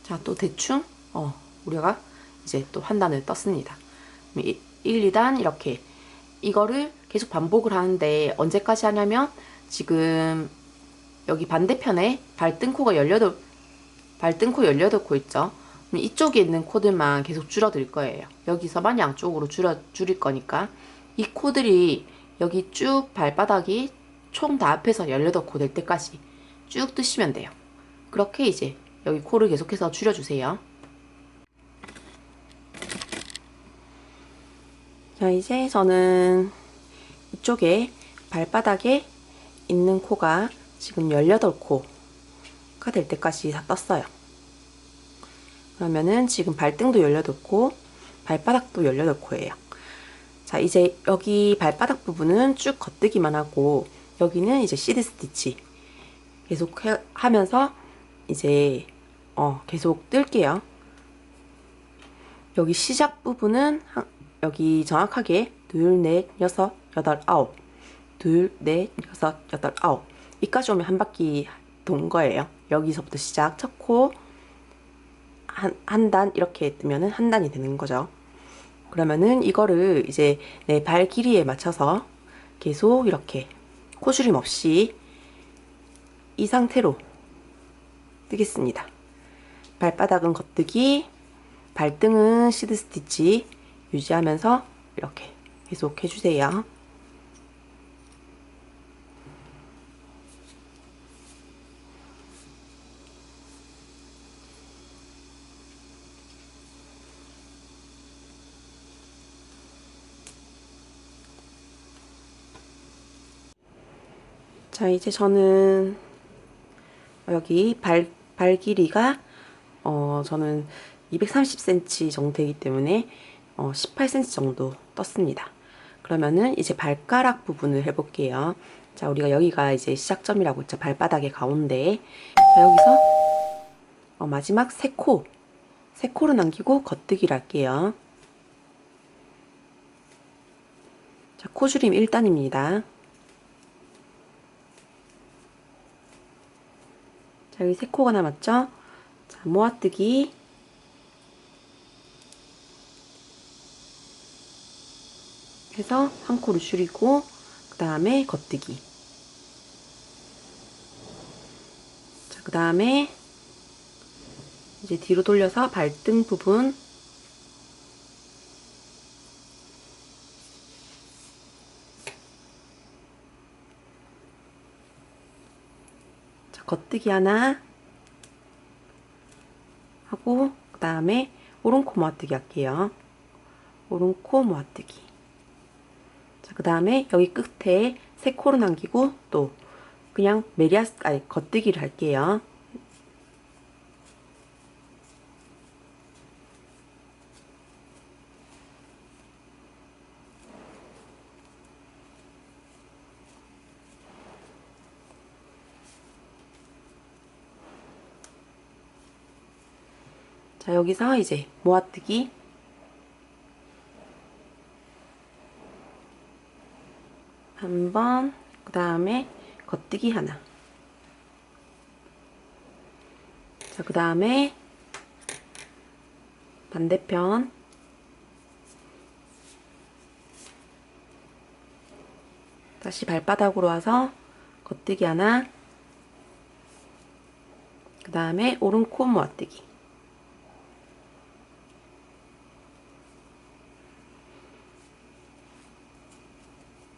자, 또 대충 우리가 이제 또 한 단을 떴습니다. 1, 2단 이렇게 이거를 계속 반복을 하는데 언제까지 하냐면 지금 여기 반대편에 발등코 18코 있죠. 그럼 이쪽에 있는 코들만 계속 줄어들 거예요. 여기서만 양쪽으로 줄일 거니까 이 코들이 여기 쭉 발바닥이 총 다 합해서 18코 될 때까지 쭉 뜨시면 돼요. 그렇게 이제 여기 코를 계속해서 줄여주세요. 자, 이제 저는 이쪽에 발바닥에 있는 코가 지금 18코가 될 때까지 다 떴어요. 그러면은 지금 발등도 18코, 발바닥도 18코예요. 자, 이제 여기 발바닥 부분은 쭉 겉뜨기만 하고 여기는 이제 시드 스티치 계속 하면서 이제 계속 뜰게요. 여기 시작 부분은 여기 정확하게 둘, 넷, 여섯, 여덟, 아홉. 둘, 넷, 여섯, 여덟, 아홉. 이까지 오면 한 바퀴 돈 거예요. 여기서부터 시작. 첫 코 한 단 이렇게 뜨면은 한 단이 되는 거죠. 그러면은 이거를 이제 내 발 길이에 맞춰서 계속 이렇게 코줄임 없이 이 상태로 뜨겠습니다. 발바닥은 겉뜨기, 발등은 시드 스티치 유지하면서 이렇게 계속 해주세요. 자, 이제 저는 여기 발 길이가 저는 230cm 정도 되기 때문에 18cm 정도 떴습니다. 그러면은 이제 발가락 부분을 해볼게요. 자, 우리가 여기가 이제 시작점이라고 했죠. 발바닥의 가운데. 자, 여기서 마지막 세 코를 남기고 겉뜨기를 할게요. 자, 코줄임 1단입니다. 자, 여기 세 코가 남았죠? 자, 모아뜨기. 해서 한 코를 줄이고, 그 다음에 겉뜨기. 자, 그 다음에 이제 뒤로 돌려서 발등 부분. 자, 겉뜨기 하나 하고, 그 다음에 오른코 모아뜨기 할게요. 오른코 모아뜨기. 자, 그 다음에 여기 끝에 세 코를 남기고 또 그냥 겉뜨기를 할게요. 자, 여기서 이제 모아뜨기 한 번, 그 다음에 겉뜨기 하나. 자, 그 다음에 반대편 다시 발바닥으로 와서 겉뜨기 하나, 그 다음에 오른코 모아뜨기.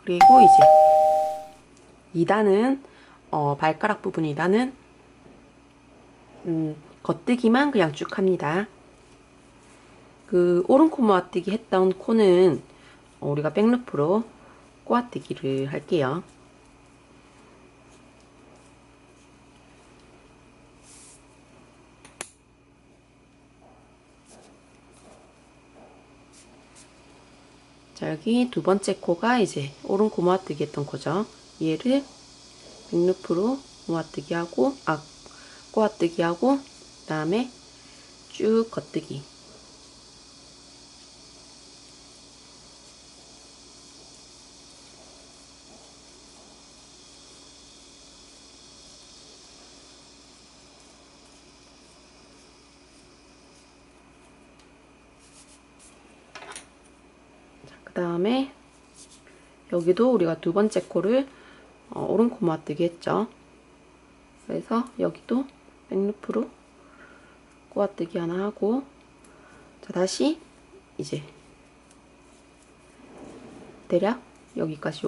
그리고 이제 2단은 발가락 부분 2단은 겉뜨기만 그냥 쭉 합니다. 그 오른코 모아뜨기 했던 코는 우리가 백루프로 꼬아뜨기를 할게요. 자, 여기 두 번째 코가 이제 오른코 모아뜨기 했던 코죠. 얘를 백루프로 모아뜨기 하고, 꼬아뜨기 하고, 그 다음에 쭉 겉뜨기. 그 다음에 여기도 우리가 두 번째 코를 오른코 모아뜨기 했죠. 그래서 여기도 백루프로 꼬아뜨기 하나 하고, 자, 다시 이제 대략 여기까지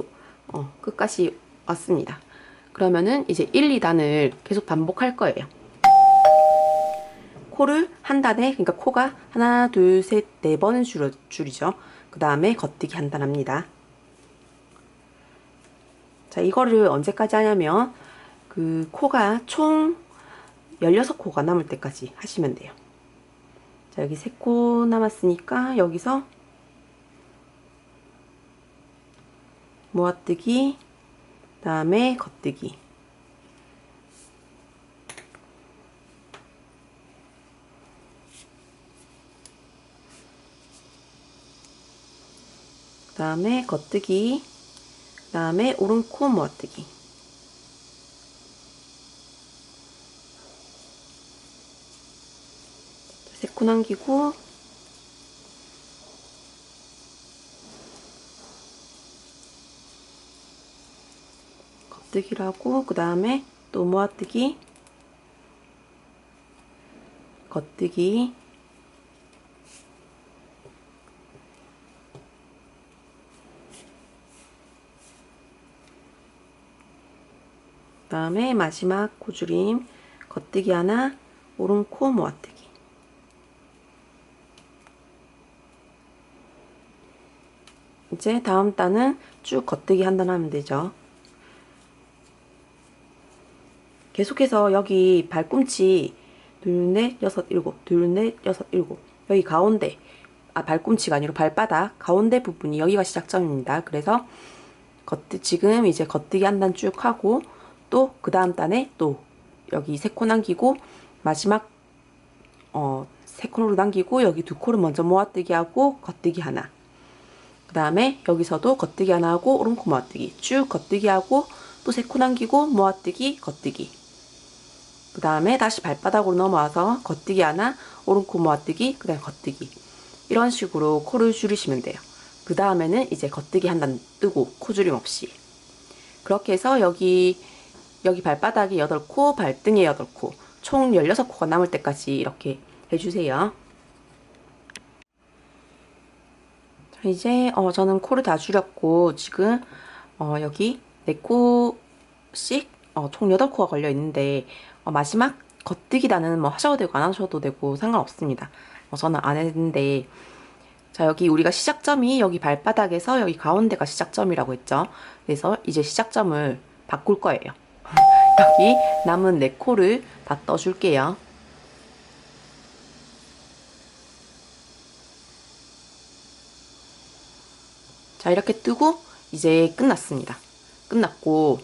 끝까지 왔습니다. 그러면은 이제 1, 2단을 계속 반복할 거예요. 코를 한 단에, 그러니까 코가 하나, 둘, 셋, 네 번은 줄이죠. 그 다음에 겉뜨기 한 단 합니다. 자, 이거를 언제까지 하냐면 그 코가 총 16코가 남을 때까지 하시면 돼요. 자, 여기 3코 남았으니까 여기서 모아뜨기, 그 다음에 겉뜨기. 그 다음에 겉뜨기, 그 다음에 오른코 모아뜨기. 세 코 남기고 겉뜨기를 하고, 그 다음에 또 모아뜨기, 겉뜨기, 그 다음에 마지막 코줄임, 겉뜨기 하나, 오른코 모아뜨기. 이제 다음 단은 쭉 겉뜨기 한 단 하면 되죠. 계속해서 여기 발꿈치 둘, 넷, 여섯, 일곱, 둘, 넷, 여섯, 일곱, 여기 가운데, 발꿈치가 아니라 발바닥 가운데 부분이 여기가 시작점입니다. 그래서 지금 이제 겉뜨기 한 단 쭉 하고, 또 그 다음 단에 또 여기 세 코 남기고, 마지막 세 코로 남기고, 여기 두 코를 먼저 모아뜨기 하고 겉뜨기 하나, 그 다음에 여기서도 겉뜨기 하나 하고 오른코 모아뜨기, 쭉 겉뜨기 하고 또 세 코 남기고 모아뜨기, 겉뜨기, 그 다음에 다시 발바닥으로 넘어와서 겉뜨기 하나, 오른코 모아뜨기, 그 다음에 겉뜨기. 이런 식으로 코를 줄이시면 돼요. 그 다음에는 이제 겉뜨기 한 단 뜨고 코줄임 없이. 그렇게 해서 여기 발바닥이 8코, 발등에 8코, 총 16코가 남을 때까지 이렇게 해주세요. 자, 이제 저는 코를 다 줄였고, 지금 여기 4코씩 총 8코가 걸려 있는데, 마지막 겉뜨기 단은 뭐 하셔도 되고 안 하셔도 되고 상관없습니다. 저는 안 했는데, 자, 여기 우리가 시작점이 여기 발바닥에서 여기 가운데가 시작점이라고 했죠. 그래서 이제 시작점을 바꿀 거예요. 여기 남은 4코를 다 떠줄게요. 자, 이렇게 뜨고 이제 끝났습니다. 끝났고,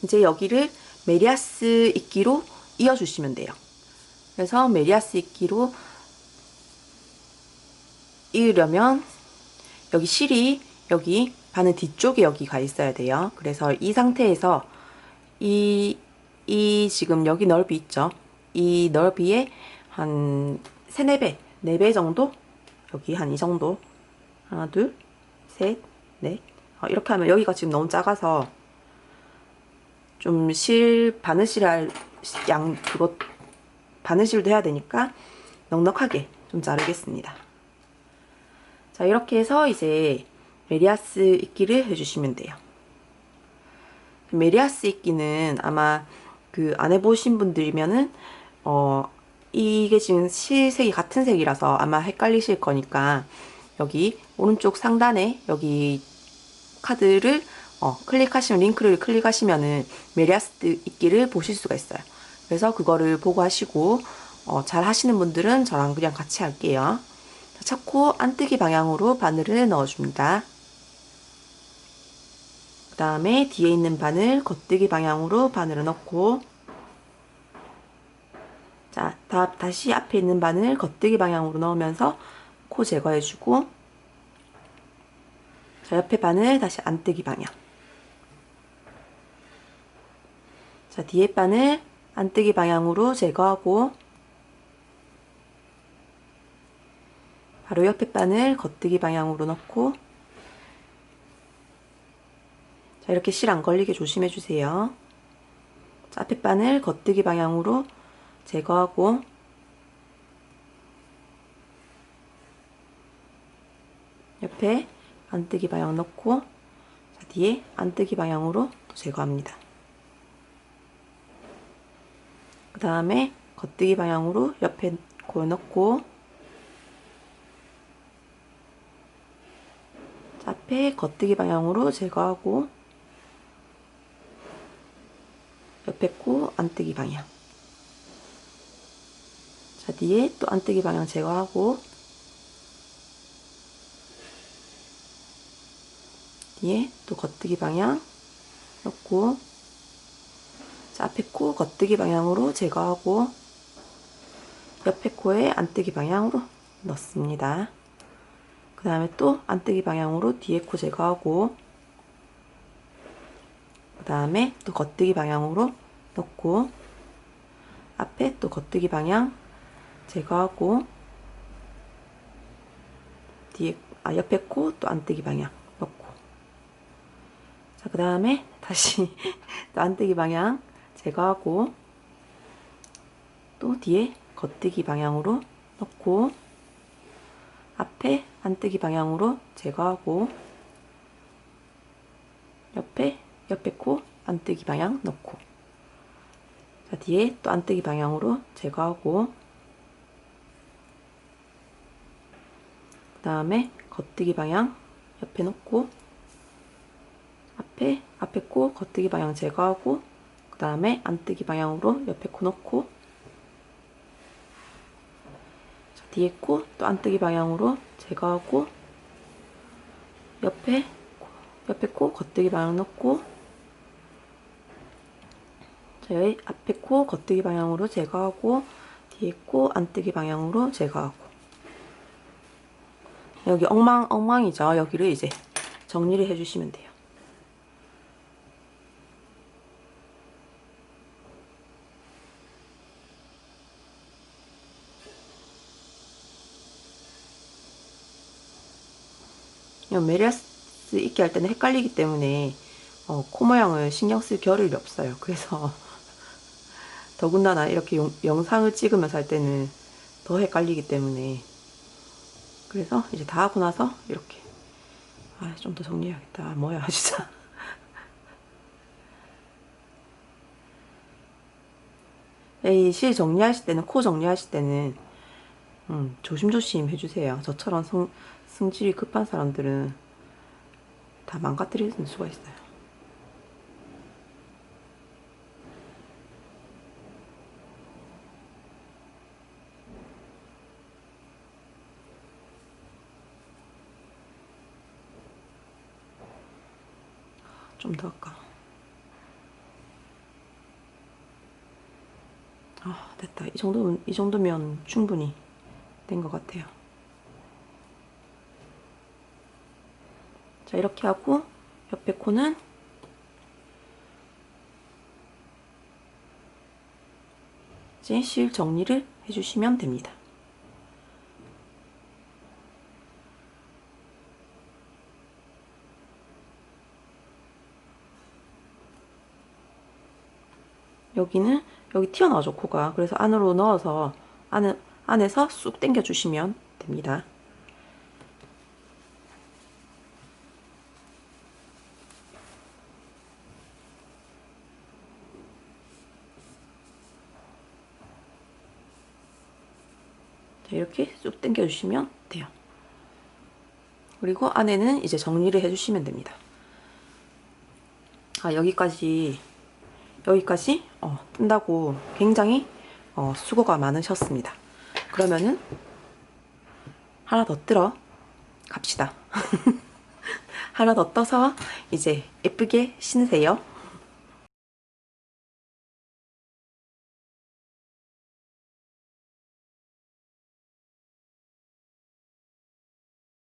이제 여기를 메리아스 이끼로 이어주시면 돼요. 그래서 메리아스 이끼로 이으려면 여기 실이 여기 바늘 뒤쪽에 여기 가 있어야 돼요. 그래서 이 상태에서 이 지금 여기 넓이 있죠? 이 넓이에 한 3, 4배, 4배 정도? 여기 한 이 정도. 하나, 둘, 셋, 넷. 이렇게 하면 여기가 지금 너무 작아서 좀 바느질 할 바느질도 해야 되니까 넉넉하게 좀 자르겠습니다. 자, 이렇게 해서 이제 메리아스 이끼를 해주시면 돼요. 메리아스 이끼는 아마 안 해보신 분들이면은 이게 지금 실색이 같은 색이라서 아마 헷갈리실 거니까 여기 오른쪽 상단에 여기 카드를 클릭하시면, 링크를 클릭하시면은 메리아스 이끼를 보실 수가 있어요. 그래서 그거를 보고 하시고 잘 하시는 분들은 저랑 그냥 같이 할게요. 첫 코 안뜨기 방향으로 바늘을 넣어줍니다. 그 다음에 뒤에 있는 바늘 겉뜨기 방향으로 바늘을 넣고, 자, 다시 앞에 있는 바늘 겉뜨기 방향으로 넣으면서 코 제거해주고, 자, 옆에 바늘 다시 안뜨기 방향. 자, 뒤에 바늘 안뜨기 방향으로 제거하고, 바로 옆에 바늘 겉뜨기 방향으로 넣고, 자, 이렇게 실 안 걸리게 조심해 주세요. 자, 앞에 바늘 겉뜨기 방향으로 제거하고, 옆에 안뜨기 방향 넣고, 자, 뒤에 안뜨기 방향으로 또 제거합니다. 그 다음에 겉뜨기 방향으로 옆에 코 넣고, 자, 앞에 겉뜨기 방향으로 제거하고, 옆에 코 안뜨기 방향. 자, 뒤에 또 안뜨기 방향 제거하고, 뒤에 또 겉뜨기 방향 넣고, 자, 앞에 코 겉뜨기 방향으로 제거하고, 옆에 코에 안뜨기 방향으로 넣습니다. 그 다음에 또 안뜨기 방향으로 뒤에 코 제거하고, 그 다음에 또 겉뜨기 방향으로 넣고, 앞에 또 겉뜨기 방향 제거하고, 뒤에 옆에 코 또 안뜨기 방향 넣고, 자, 그 다음에 다시 또 안뜨기 방향 제거하고, 또 뒤에 겉뜨기 방향으로 넣고, 앞에 안뜨기 방향으로 제거하고, 옆에 코 안뜨기 방향 넣고, 자, 뒤에 또 안뜨기 방향으로 제거하고, 그 다음에 겉뜨기 방향 옆에 놓고, 앞에 코 겉뜨기 방향 제거하고, 그 다음에 안뜨기 방향으로 옆에 코 넣고, 자, 뒤에 코 또 안뜨기 방향으로 제거하고, 옆에 코 겉뜨기 방향 넣고, 자, 여기 앞에 코 겉뜨기 방향으로 제거하고, 뒤에 코 안뜨기 방향으로 제거하고, 여기 엉망이죠. 여기를 이제 정리를 해주시면 돼요. 메리아스 있게 할 때는 헷갈리기 때문에 코 모양을 신경 쓸 겨를이 없어요. 그래서 더군다나 이렇게 영상을 찍으면서 할 때는 더 헷갈리기 때문에, 그래서 이제 다 하고 나서 이렇게 좀 더 정리해야겠다. 뭐야 진짜. 이 실 정리하실 때는, 코 정리하실 때는 조심조심 해주세요. 저처럼 승질이 급한 사람들은 다 망가뜨리는 수가 있어요. 좀 더 할까? 됐다. 이 정도면 충분히 된 것 같아요. 자, 이렇게 하고 옆에 코는 이제 실 정리를 해주시면 됩니다. 여기 튀어나오죠, 코가. 그래서 안으로 넣어서 안에서 쑥 당겨 주시면 됩니다. 자, 이렇게 쑥 당겨 주시면 돼요. 그리고 안에는 이제 정리를 해주시면 됩니다. 여기까지 뜬다고 굉장히 수고가 많으셨습니다. 그러면은 하나 더 뜨러 갑시다. 하나 더 떠서 이제 예쁘게 신으세요.